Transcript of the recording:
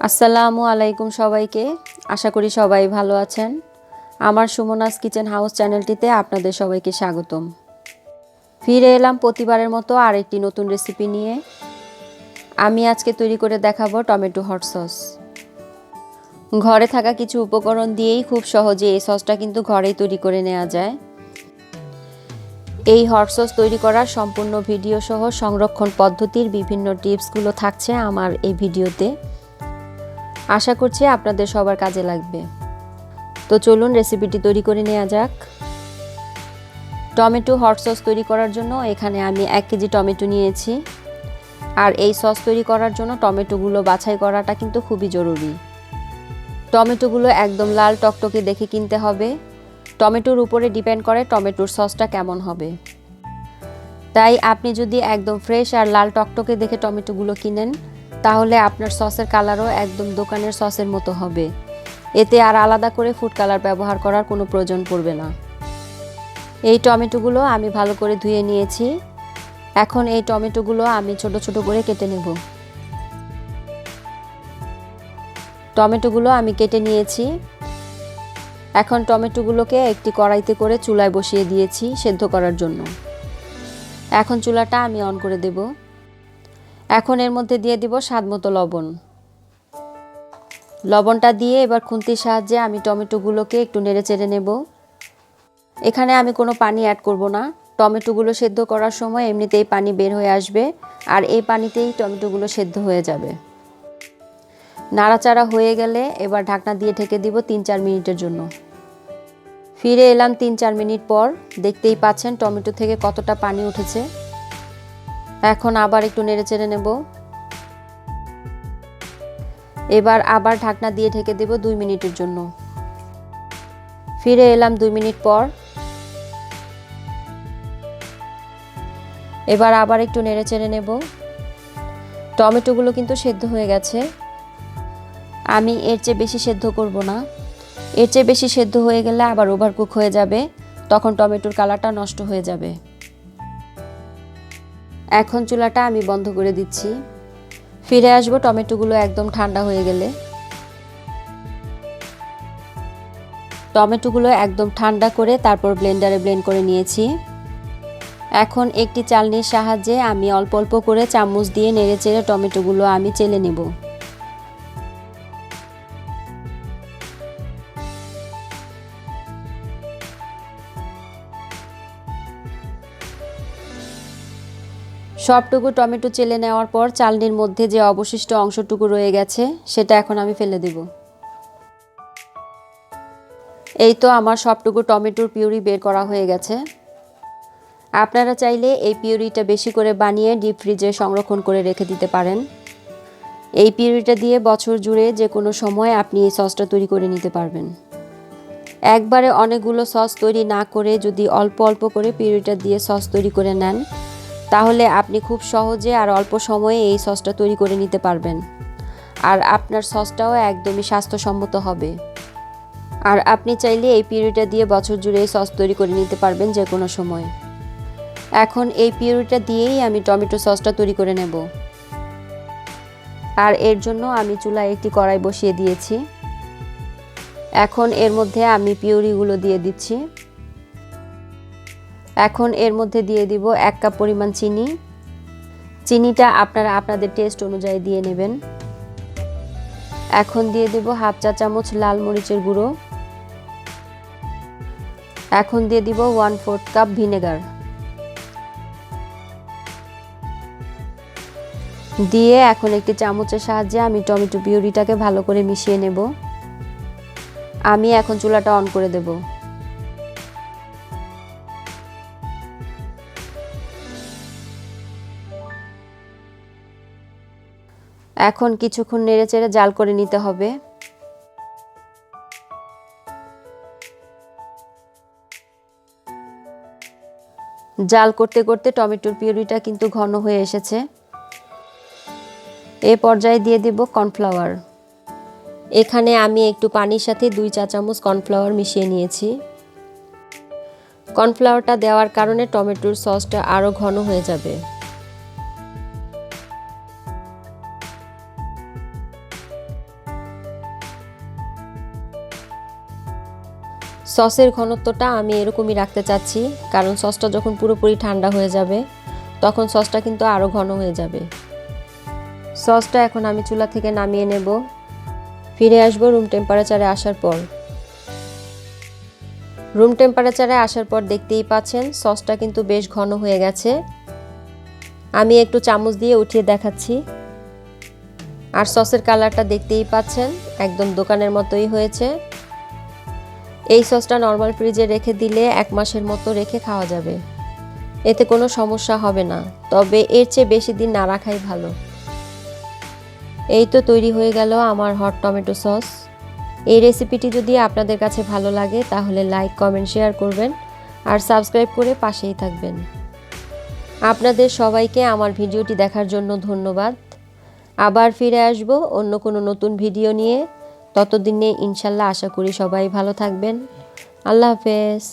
আসসালামু আলাইকুম সবাইকে। আশা করি সবাই ভালো আছেন। আমার সুমনাস কিচেন হাউস চ্যানেলটিতে আপনাদের সবাইকে স্বাগতম। ফিরে এলাম প্রতিবারের মতো আরেকটি নতুন রেসিপি নিয়ে। আমি আজকে তৈরি করে দেখাবো টমেটো হট সস। ঘরে থাকা কিছু উপকরণ দিয়েই খুব সহজে এই সসটা কিন্তু ঘরেই তৈরি করে নেওয়া যায়। এই হট সস তৈরি করার সম্পূর্ণ ভিডিও সহ সংরক্ষণ পদ্ধতির বিভিন্ন টিপসগুলো থাকছে আমার এই ভিডিওতে। আশা করছি আপনাদের সবার কাজে লাগবে। তো চলুন রেসিপিটি তৈরি করে নেওয়া যাক। টমেটো হট সস তৈরি করার জন্য এখানে আমি 1 কেজি টমেটো নিয়েছি। আর এই সস তৈরি করার জন্য টমেটোগুলো বাছাই করাটা কিন্তু খুবই জরুরি। টমেটোগুলো একদম লাল টকটকে দেখে কিনতে হবে। টমেটোর উপরে ডিপেন্ড করে টমেটোর সসটা কেমন হবে। তাই আপনি যদি একদম ফ্রেশ আর লাল টকটকে দেখে টমেটোগুলো কিনেন, তাহলে আপনার সসের কালারও একদম দোকানের সসের মতো হবে। এতে আর আলাদা করে ফুড কালার ব্যবহার করার কোনো প্রয়োজন পড়বে না। এই টমেটোগুলো আমি ভালো করে ধুয়ে নিয়েছি। এখন এই টমেটোগুলো আমি ছোট ছোট করে কেটে নেব। টমেটোগুলো আমি কেটে নিয়েছি। এখন টমেটোগুলোকে একটি কড়াইতে করে চুলায় বসিয়ে দিয়েছি সেদ্ধ করার জন্য। এখন চুলাটা আমি অন করে দেব। এখন এর মধ্যে দিয়ে দিব স্বাদমতো লবণ। লবণটা দিয়ে এবার খুন্তির সাহায্যে আমি টমেটোগুলোকে একটু নেড়েচেড়ে নেব। এখানে আমি কোনো পানি অ্যাড করব না। টমেটোগুলো সেদ্ধ করার সময় এমনিতেই পানি বের হয়ে আসবে, আর এই পানিতেই টমেটোগুলো সেদ্ধ হয়ে যাবে। নাড়াচাড়া হয়ে গেলে এবার ঢাকনা দিয়ে ঢেকে দিব 3-4 মিনিটের জন্য। ফিরে এলাম 3-4 মিনিট পর। দেখতেই পাচ্ছেন টমেটো থেকে কতটা পানি উঠেছে। এখন আবার একটু নেড়েচেড়ে নেব। এবার আবার ঢাকনা দিয়ে ঢেকে দেব 2 মিনিটের জন্য। ফিরে এলাম 2 মিনিট পর। এবার আবার একটু নেড়েচেড়ে নেব। টমেটোগুলো কিন্তু সেদ্ধ হয়ে গেছে। আমি এর চেয়ে বেশি সেদ্ধ করব না। এর চেয়ে বেশি সেদ্ধ হয়ে গেলে আবার ওভারকুক হয়ে যাবে, তখন টমেটোর কালারটা নষ্ট হয়ে যাবে। এখন চুলাটা আমি বন্ধ করে দিচ্ছি। ফিরে আসবো টমেটোগুলো একদম ঠান্ডা হয়ে গেলে। টমেটোগুলো একদম ঠান্ডা করে তারপর ব্লেন্ডারে ব্লেন্ড করে নিয়েছি। এখন একটি চালনির সাহায্যে আমি অল্প অল্প করে চামচ দিয়ে নেড়েচেড়ে টমেটোগুলো আমি চেলে নেব। সবটুকু টমেটো চেলে নেওয়ার পর চালনির মধ্যে যে অবশিষ্ট অংশটুকু রয়ে গেছে সেটা এখন আমি ফেলে দেব। এই তো আমার সবটুকু টমেটোর পিউরি বের করা হয়ে গেছে। আপনারা চাইলে এই পিউরিটা বেশি করে বানিয়ে ডিপ ফ্রিজে সংরক্ষণ করে রেখে দিতে পারেন। এই পিউরিটা দিয়ে বছর জুড়ে যে কোনো সময় আপনি এই সসটা তৈরি করে নিতে পারবেন। একবারে অনেকগুলো সস তৈরি না করে যদি অল্প অল্প করে পিউরিটা দিয়ে সস তৈরি করে নেন, তাহলে আপনি খুব সহজে আর অল্প সময়ে এই সসটা তৈরি করে নিতে পারবেন। আর আপনার সসটাও একদমই স্বাস্থ্যসম্মত হবে। আর আপনি চাইলে এই পিউরিটা দিয়ে বছর জুড়ে এই সস তৈরি করে নিতে পারবেন যে কোনো সময়। এখন এই পিউরিটা দিয়েই আমি টমেটো সসটা তৈরি করে নেব। আর এর জন্য আমি চুলায় একটি কড়াই বসিয়ে দিয়েছি। এখন এর মধ্যে আমি পিউরিগুলো দিয়ে দিচ্ছি। এখন এর মধ্যে দিয়ে দিব 1 কাপ পরিমাণ চিনি। চিনিটা আপনারা আপনাদের টেস্ট অনুযায়ী দিয়ে নেবেন। এখন দিয়ে দেব হাফ চা চামচ লাল মরিচের গুঁড়ো। এখন দিয়ে দিব 1/4 কাপ ভিনেগার। দিয়ে এখন একটি চামচের সাহায্যে আমি টমেটো পিউরিটাকে ভালো করে মিশিয়ে নেব। আমি এখন চুলাটা অন করে দেব। এখন কিছুক্ষণ নেড়েচেড়ে জাল করে নিতে হবে। জাল করতে করতে টমেটোর পিউরিটা কিন্তু ঘন হয়ে এসেছে। এই পর্যায়ে দিয়ে দেব কর্নফ্লাওয়ার। এখানে আমি একটু পানির সাথে 2 চা চামচ কর্নফ্লাওয়ার মিশিয়ে নিয়েছি। কর্নফ্লাওয়ারটা দেওয়ার কারণে টমেটোর সসটা আরও ঘন হয়ে যাবে। সসের ঘনত্বটা আমি এরকমই রাখতে চাচ্ছি, কারণ সসটা যখন পুরোপুরি ঠান্ডা হয়ে যাবে তখন সসটা কিন্তু আরও ঘন হয়ে যাবে। সসটা এখন আমি চুলা থেকে নামিয়ে নেব। ফিরে আসবো রুম টেম্পারেচারে আসার পর। রুম টেম্পারেচারে আসার পর দেখতেই পাচ্ছেন সসটা কিন্তু বেশ ঘন হয়ে গেছে। আমি একটু চামচ দিয়ে উঠিয়ে দেখাচ্ছি। আর সসের কালারটা দেখতেই পাচ্ছেন একদম দোকানের মতোই হয়েছে। এই সসটা নর্মাল ফ্রিজে রেখে দিলে 1 মাসের মতো রেখে খাওয়া যাবে, এতে কোনো সমস্যা হবে না। তবে এর চেয়ে বেশি দিন না রাখাই ভালো। এই তো তৈরি হয়ে গেল আমার হট টমেটো সস। এই রেসিপিটি যদি আপনাদের কাছে ভালো লাগে তাহলে লাইক, কমেন্ট, শেয়ার করবেন আর সাবস্ক্রাইব করে পাশেই থাকবেন। আপনাদের সবাইকে আমার ভিডিওটি দেখার জন্য ধন্যবাদ। আবার ফিরে আসব অন্য কোনো নতুন ভিডিও নিয়ে। ততদিনে ইনশাল্লাহ আশা করি সবাই ভালো থাকবেন। আল্লাহ হাফেজ।